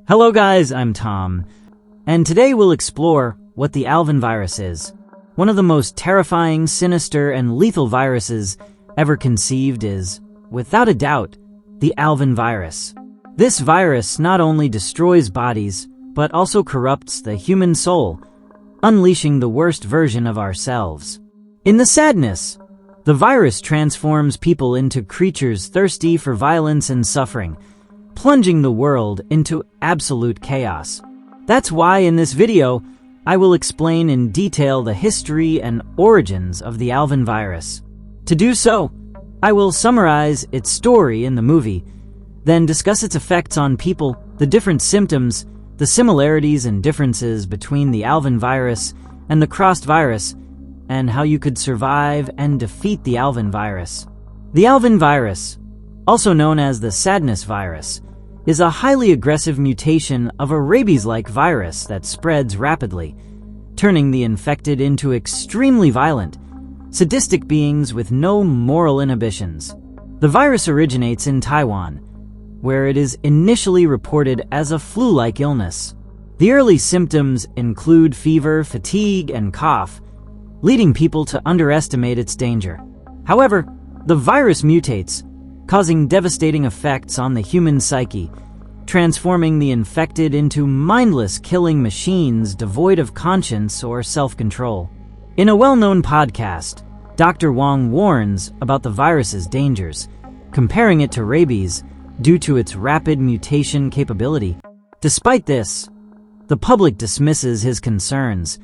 Hello guys, I'm Tom, and today we'll explore what the Alvin virus is. One of the most terrifying, sinister, and lethal viruses ever conceived is, without a doubt, the Alvin virus. This virus not only destroys bodies, but also corrupts the human soul, unleashing the worst version of ourselves. In the sadness, the virus transforms people into creatures thirsty for violence and suffering, plunging the world into absolute chaos. That's why in this video, I will explain in detail the history and origins of the Alvin virus. To do so, I will summarize its story in the movie, then discuss its effects on people, the different symptoms, the similarities and differences between the Alvin virus and the crossed virus, and how you could survive and defeat the Alvin virus. The Alvin virus, also known as the sadness virus, is a highly aggressive mutation of a rabies-like virus that spreads rapidly, turning the infected into extremely violent, sadistic beings with no moral inhibitions. The virus originates in Taiwan, where it is initially reported as a flu-like illness. The early symptoms include fever, fatigue, and cough, leading people to underestimate its danger. However, the virus mutates, causing devastating effects on the human psyche, transforming the infected into mindless killing machines devoid of conscience or self-control. In a well-known podcast, Dr. Wong warns about the virus's dangers, comparing it to rabies due to its rapid mutation capability. Despite this, the public dismisses his concerns,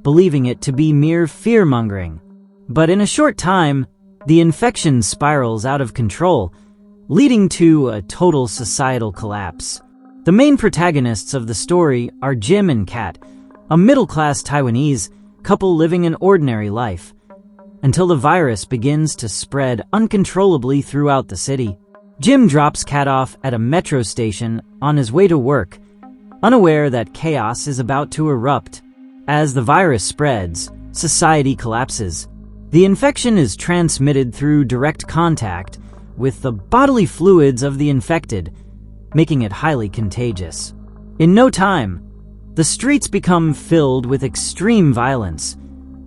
believing it to be mere fear-mongering. But in a short time, the infection spirals out of control, leading to a total societal collapse. The main protagonists of the story are Jim and Kat, a middle-class Taiwanese couple living an ordinary life, until the virus begins to spread uncontrollably throughout the city. Jim drops Kat off at a metro station on his way to work, unaware that chaos is about to erupt. As the virus spreads, society collapses. The infection is transmitted through direct contact with the bodily fluids of the infected, making it highly contagious. In no time, the streets become filled with extreme violence,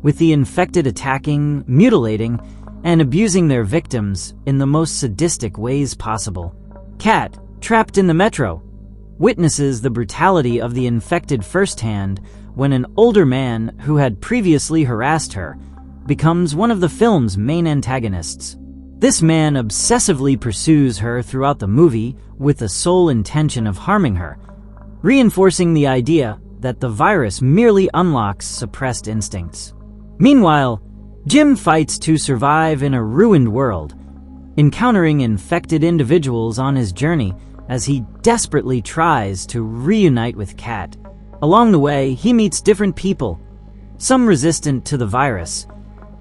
with the infected attacking, mutilating, and abusing their victims in the most sadistic ways possible. Kat, trapped in the metro, witnesses the brutality of the infected firsthand when an older man who had previously harassed her becomes one of the film's main antagonists. This man obsessively pursues her throughout the movie with the sole intention of harming her, reinforcing the idea that the virus merely unlocks suppressed instincts. Meanwhile, Jim fights to survive in a ruined world, encountering infected individuals on his journey as he desperately tries to reunite with Kat. Along the way, he meets different people, some resistant to the virus,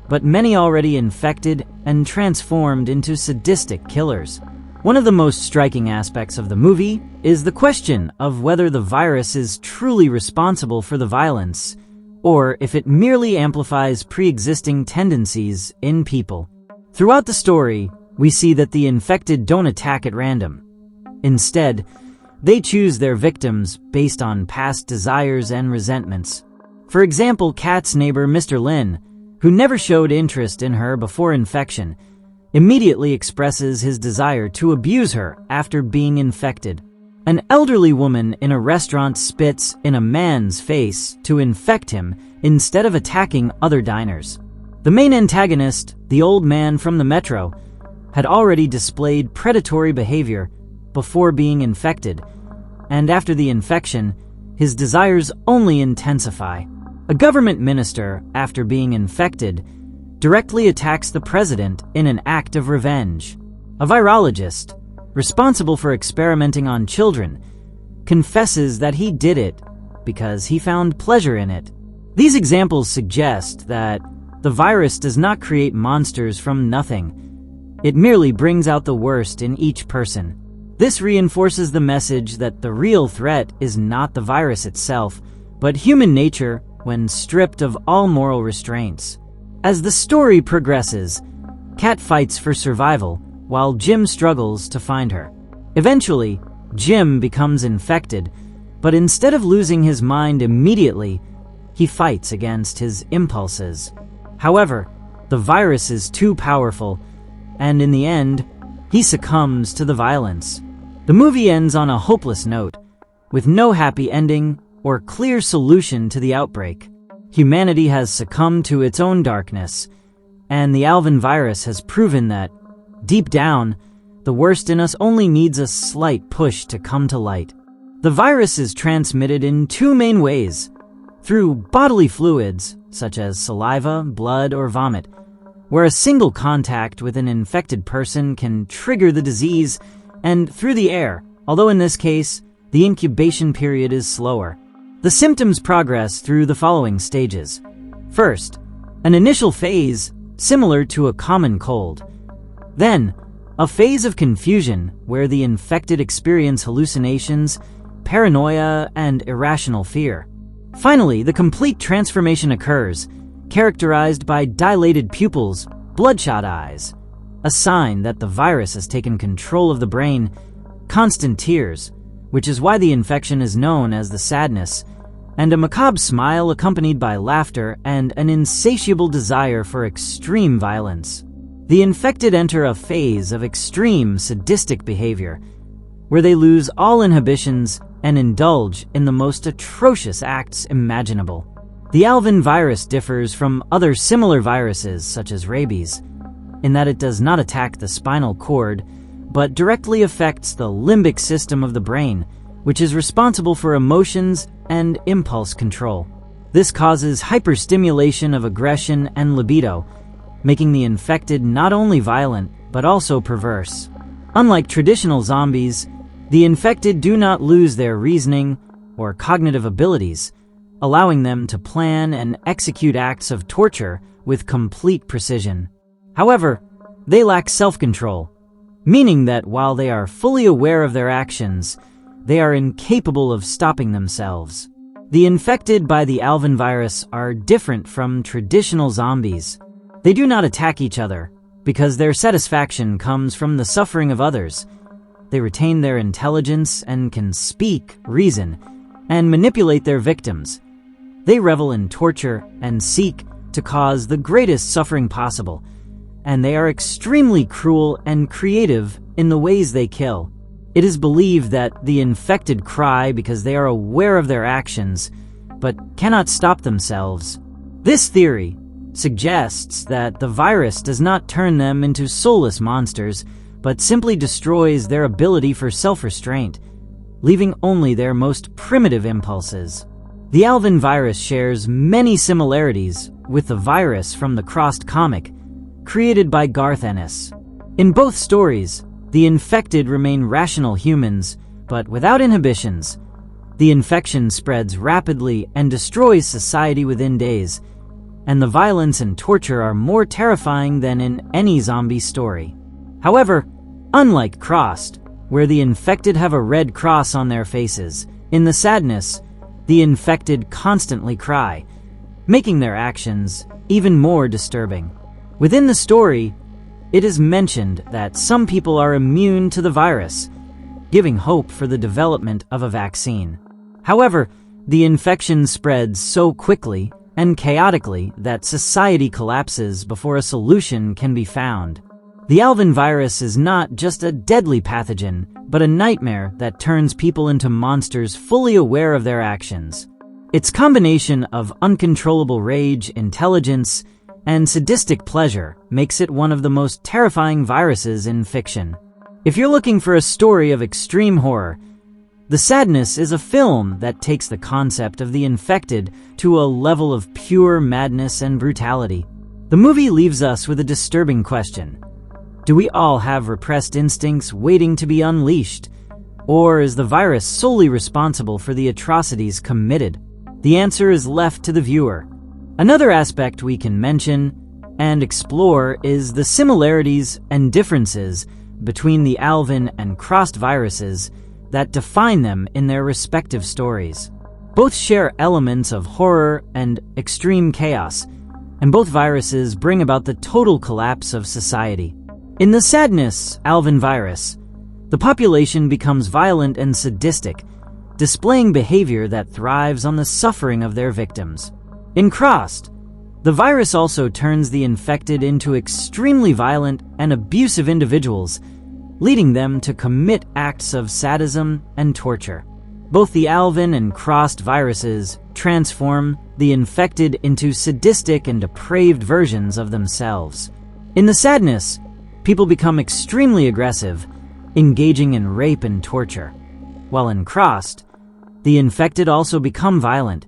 but many already infected and transformed into sadistic killers. One of the most striking aspects of the movie is the question of whether the virus is truly responsible for the violence, or if it merely amplifies pre-existing tendencies in people. Throughout the story, we see that the infected don't attack at random. Instead, they choose their victims based on past desires and resentments. For example, Kat's neighbor, Mr. Lin, who never showed interest in her before infection, immediately expresses his desire to abuse her after being infected. An elderly woman in a restaurant spits in a man's face to infect him instead of attacking other diners. The main antagonist, the old man from the metro, had already displayed predatory behavior before being infected, and after the infection, his desires only intensify. A government minister, after being infected, directly attacks the president in an act of revenge. A virologist, responsible for experimenting on children, confesses that he did it because he found pleasure in it. These examples suggest that the virus does not create monsters from nothing. It merely brings out the worst in each person. This reinforces the message that the real threat is not the virus itself, but human nature when stripped of all moral restraints. As the story progresses, Kat fights for survival while Jim struggles to find her. Eventually, Jim becomes infected, but instead of losing his mind immediately, he fights against his impulses. However, the virus is too powerful, and in the end, he succumbs to the violence. The movie ends on a hopeless note, with no happy ending or clear solution to the outbreak. Humanity has succumbed to its own darkness, and the Alvin virus has proven that, deep down, the worst in us only needs a slight push to come to light. The virus is transmitted in two main ways: through bodily fluids, such as saliva, blood, or vomit, where a single contact with an infected person can trigger the disease, and through the air, although in this case, the incubation period is slower. The symptoms progress through the following stages. First, an initial phase similar to a common cold. Then, a phase of confusion where the infected experience hallucinations, paranoia, and irrational fear. Finally, the complete transformation occurs, characterized by dilated pupils, bloodshot eyes, a sign that the virus has taken control of the brain, constant tears, which is why the infection is known as the sadness, and a macabre smile accompanied by laughter and an insatiable desire for extreme violence. The infected enter a phase of extreme sadistic behavior, where they lose all inhibitions and indulge in the most atrocious acts imaginable. The Alvin virus differs from other similar viruses, such as rabies, in that it does not attack the spinal cord, but directly affects the limbic system of the brain, which is responsible for emotions and impulse control. This causes hyperstimulation of aggression and libido, making the infected not only violent, but also perverse. Unlike traditional zombies, the infected do not lose their reasoning or cognitive abilities, allowing them to plan and execute acts of torture with complete precision. However, they lack self-control, meaning that while they are fully aware of their actions, they are incapable of stopping themselves. The infected by the Alvin virus are different from traditional zombies. They do not attack each other, because their satisfaction comes from the suffering of others. They retain their intelligence and can speak, reason, and manipulate their victims. They revel in torture and seek to cause the greatest suffering possible, and they are extremely cruel and creative in the ways they kill. It is believed that the infected cry because they are aware of their actions, but cannot stop themselves. This theory suggests that the virus does not turn them into soulless monsters, but simply destroys their ability for self-restraint, leaving only their most primitive impulses. The Alvin virus shares many similarities with the virus from the Crossed comic, created by Garth Ennis. In both stories, the infected remain rational humans, but without inhibitions. The infection spreads rapidly and destroys society within days, and the violence and torture are more terrifying than in any zombie story. However, unlike Crossed, where the infected have a red cross on their faces, in the sadness, the infected constantly cry, making their actions even more disturbing. Within the story, it is mentioned that some people are immune to the virus, giving hope for the development of a vaccine. However, the infection spreads so quickly and chaotically that society collapses before a solution can be found. The Alvin virus is not just a deadly pathogen, but a nightmare that turns people into monsters fully aware of their actions. Its combination of uncontrollable rage, intelligence, and sadistic pleasure makes it one of the most terrifying viruses in fiction. If you're looking for a story of extreme horror, The Sadness is a film that takes the concept of the infected to a level of pure madness and brutality. The movie leaves us with a disturbing question. Do we all have repressed instincts waiting to be unleashed? Or is the virus solely responsible for the atrocities committed? The answer is left to the viewer. Another aspect we can mention and explore is the similarities and differences between the Alvin and Crossed viruses that define them in their respective stories. Both share elements of horror and extreme chaos, and both viruses bring about the total collapse of society. In The Sadness, Alvin Virus, the population becomes violent and sadistic, displaying behavior that thrives on the suffering of their victims. In Crossed, the virus also turns the infected into extremely violent and abusive individuals, leading them to commit acts of sadism and torture. Both the Alvin and Crossed viruses transform the infected into sadistic and depraved versions of themselves. In the Sadness, people become extremely aggressive, engaging in rape and torture. While in Crossed, the infected also become violent,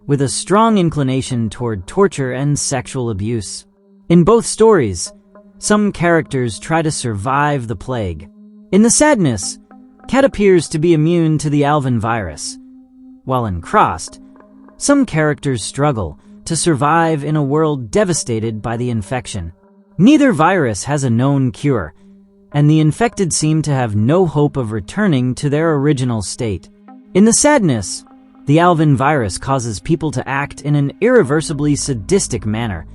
with a strong inclination toward torture and sexual abuse. In both stories, some characters try to survive the plague. In the Sadness, Kat appears to be immune to the Alvin virus, while in Crossed, some characters struggle to survive in a world devastated by the infection. Neither virus has a known cure, and the infected seem to have no hope of returning to their original state. In the Sadness, the Alvin virus causes people to act in an irreversibly sadistic manner,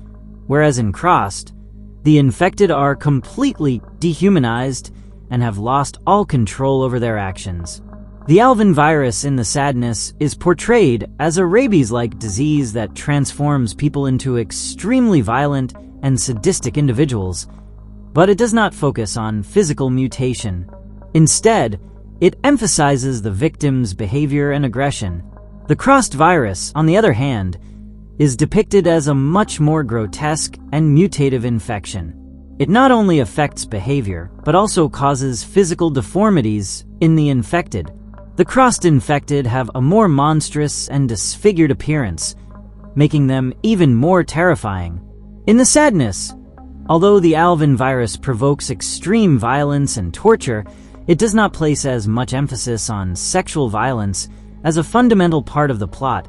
whereas in Crossed, the infected are completely dehumanized and have lost all control over their actions. The Alvin virus in the Sadness is portrayed as a rabies-like disease that transforms people into extremely violent and sadistic individuals, but it does not focus on physical mutation. Instead, it emphasizes the victim's behavior and aggression. The Crossed virus, on the other hand, is depicted as a much more grotesque and mutative infection. It not only affects behavior, but also causes physical deformities in the infected. The Crossed infected have a more monstrous and disfigured appearance, making them even more terrifying. In the Sadness, although the Alvin virus provokes extreme violence and torture, it does not place as much emphasis on sexual violence as a fundamental part of the plot,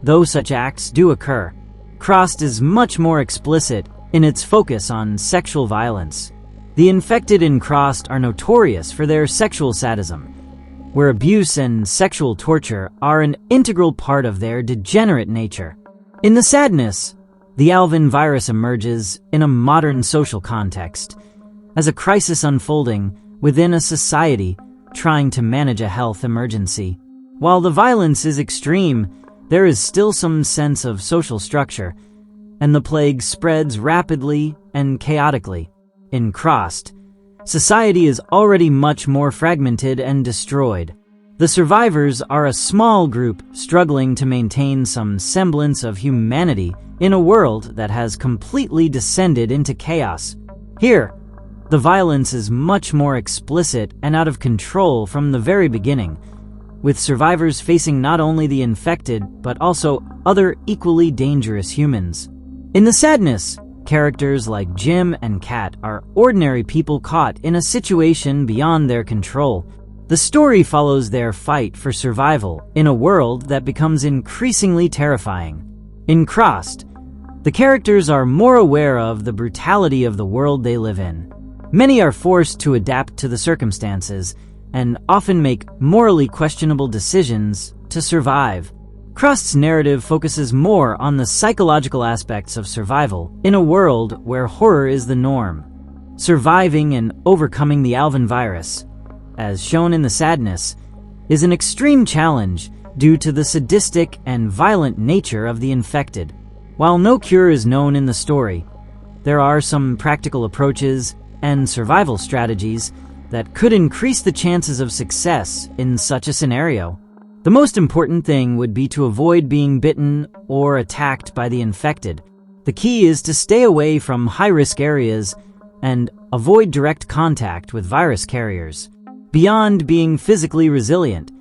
though such acts do occur. Crossed is much more explicit in its focus on sexual violence. The infected in Crossed are notorious for their sexual sadism, where abuse and sexual torture are an integral part of their degenerate nature. In the Sadness, the Alvin virus emerges in a modern social context, as a crisis unfolding within a society trying to manage a health emergency. While the violence is extreme, there is still some sense of social structure, and the plague spreads rapidly and chaotically. In Crossed, society is already much more fragmented and destroyed. The survivors are a small group struggling to maintain some semblance of humanity in a world that has completely descended into chaos. Here, the violence is much more explicit and out of control from the very beginning, with survivors facing not only the infected, but also other equally dangerous humans. In the Sadness, characters like Jim and Kat are ordinary people caught in a situation beyond their control. The story follows their fight for survival in a world that becomes increasingly terrifying. In Crossed, the characters are more aware of the brutality of the world they live in. Many are forced to adapt to the circumstances and often make morally questionable decisions to survive. Crost's narrative focuses more on the psychological aspects of survival in a world where horror is the norm. Surviving and overcoming the Alvin virus, as shown in the Sadness, is an extreme challenge due to the sadistic and violent nature of the infected. While no cure is known in the story, there are some practical approaches and survival strategies that could increase the chances of success in such a scenario. The most important thing would be to avoid being bitten or attacked by the infected. The key is to stay away from high-risk areas and avoid direct contact with virus carriers. Beyond being physically resilient,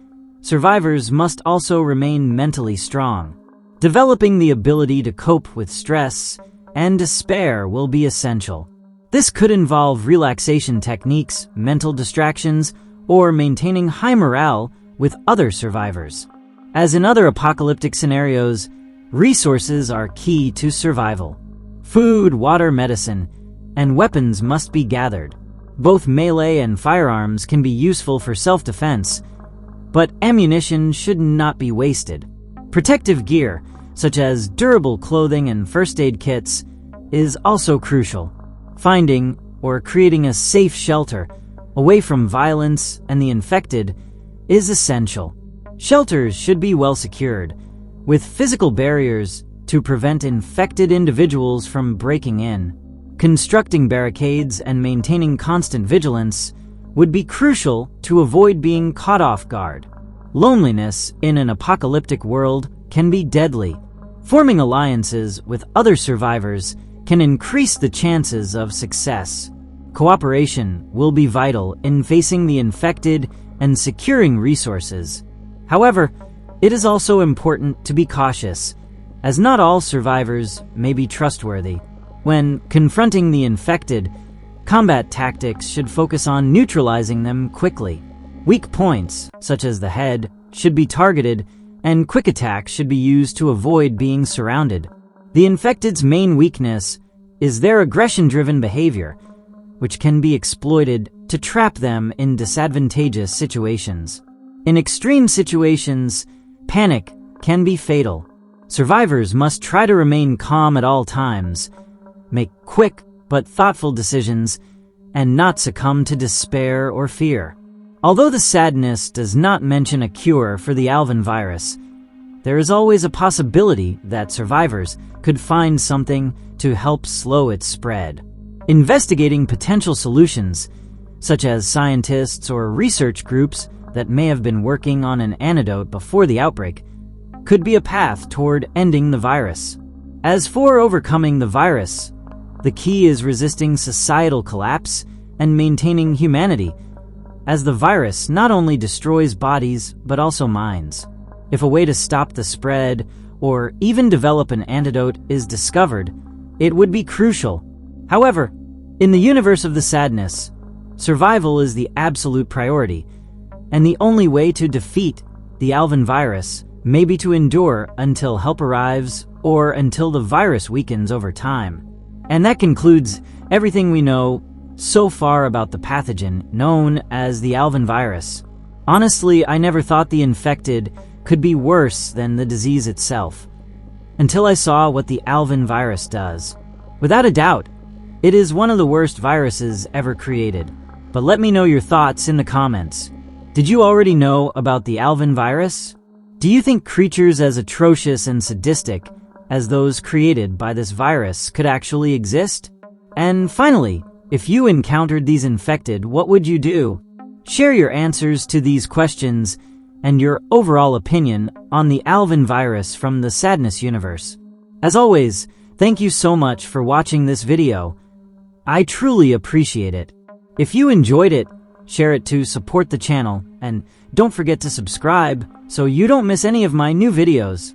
survivors must also remain mentally strong. Developing the ability to cope with stress and despair will be essential. This could involve relaxation techniques, mental distractions, or maintaining high morale with other survivors. As in other apocalyptic scenarios, resources are key to survival. Food, water, medicine, and weapons must be gathered. Both melee and firearms can be useful for self-defense, but ammunition should not be wasted. Protective gear, such as durable clothing and first aid kits, is also crucial. Finding or creating a safe shelter away from violence and the infected, is essential. Shelters should be well secured, with physical barriers to prevent infected individuals from breaking in. Constructing barricades and maintaining constant vigilance would be crucial to avoid being caught off guard. Loneliness in an apocalyptic world can be deadly. Forming alliances with other survivors can increase the chances of success. Cooperation will be vital in facing the infected and securing resources. However, it is also important to be cautious, as not all survivors may be trustworthy. When confronting the infected, combat tactics should focus on neutralizing them quickly. Weak points, such as the head, should be targeted, and quick attacks should be used to avoid being surrounded. The infected's main weakness is their aggression-driven behavior, which can be exploited to trap them in disadvantageous situations. In extreme situations, panic can be fatal. Survivors must try to remain calm at all times, make quick but thoughtful decisions, and not succumb to despair or fear. Although the sadness does not mention a cure for the Alvin virus, there is always a possibility that survivors could find something to help slow its spread. Investigating potential solutions, such as scientists or research groups that may have been working on an antidote before the outbreak, could be a path toward ending the virus. As for overcoming the virus, the key is resisting societal collapse and maintaining humanity, as the virus not only destroys bodies but also minds. If a way to stop the spread or even develop an antidote is discovered, it would be crucial. However, in the universe of the sadness, survival is the absolute priority, and the only way to defeat the Alvin virus may be to endure until help arrives or until the virus weakens over time. And that concludes everything we know so far about the pathogen known as the Alvin virus. Honestly, I never thought the infected could be worse than the disease itself, until I saw what the Alvin virus does. Without a doubt, it is one of the worst viruses ever created. But let me know your thoughts in the comments. Did you already know about the Alvin virus? Do you think creatures as atrocious and sadistic as those created by this virus could actually exist? And finally, if you encountered these infected, what would you do? Share your answers to these questions and your overall opinion on the Alvin virus from the Sadness universe. As always, thank you so much for watching this video. I truly appreciate it. If you enjoyed it, share it to support the channel, and don't forget to subscribe so you don't miss any of my new videos.